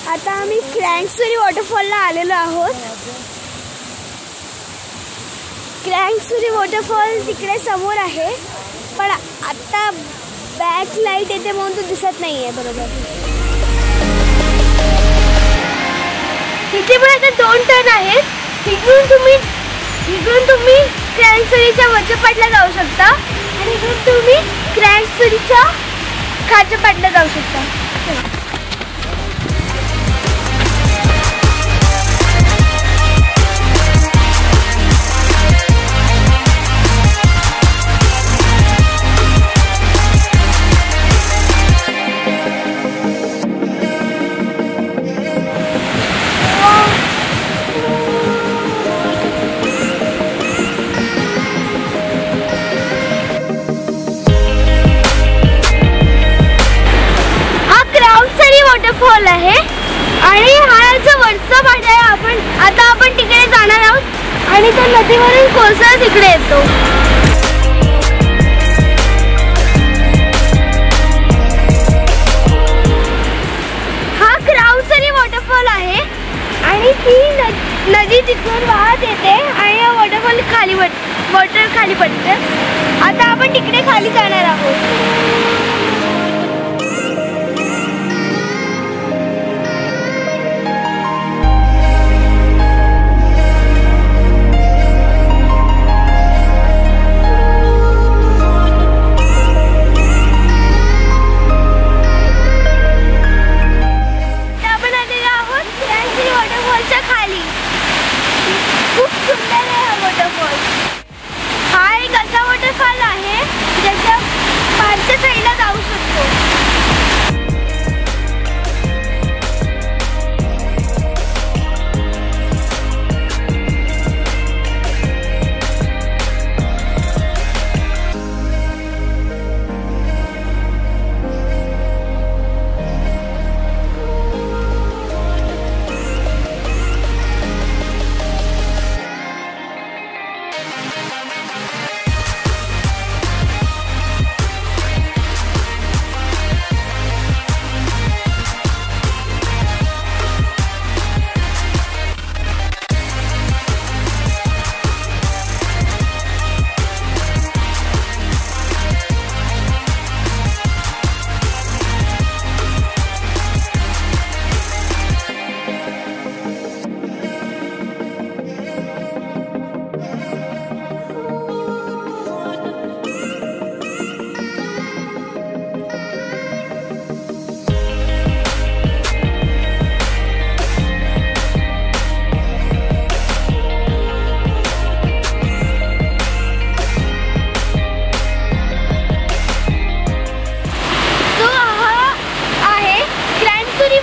आता आम्ही क्रँगसुरी वॉटरफॉलला आलेलो आहोत। क्रँगसुरी वॉटरफॉल तिकडे समोर आहे, पण आता बॅक लाईट येते म्हणून तो दिसत नाहीये बरोबर। इथे पण आता 2 टर्न आहेत। इकडून तुम्ही क्रँगसुरीच्या वरच्या पाटला जाऊ शकता आणि इकडून तुम्ही क्रँगसुरीच्या खालच्या पाटला जाऊ शकता। वॉटरफॉल आहे आणि हा जो वरचा पाट आहे आपण तिकडे जाणार आहोत आणि तो नदीवरून कोसळत इकडे येतो। हा क्रांगसुरी वॉटरफॉल आहे आणि ती नदी तिथून वाहत येते आणि हा वॉटरफॉल खाली पडते। आता आपण तिकडे खाली जाणार आहोत।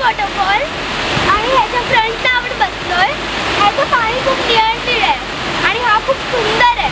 वॉटरफॉल आणि ह्याच्या फ्रंटला आपण बसलोय। ह्याचं पाणी खूप क्लिअर आहे आणि हा खूप सुंदर आहे।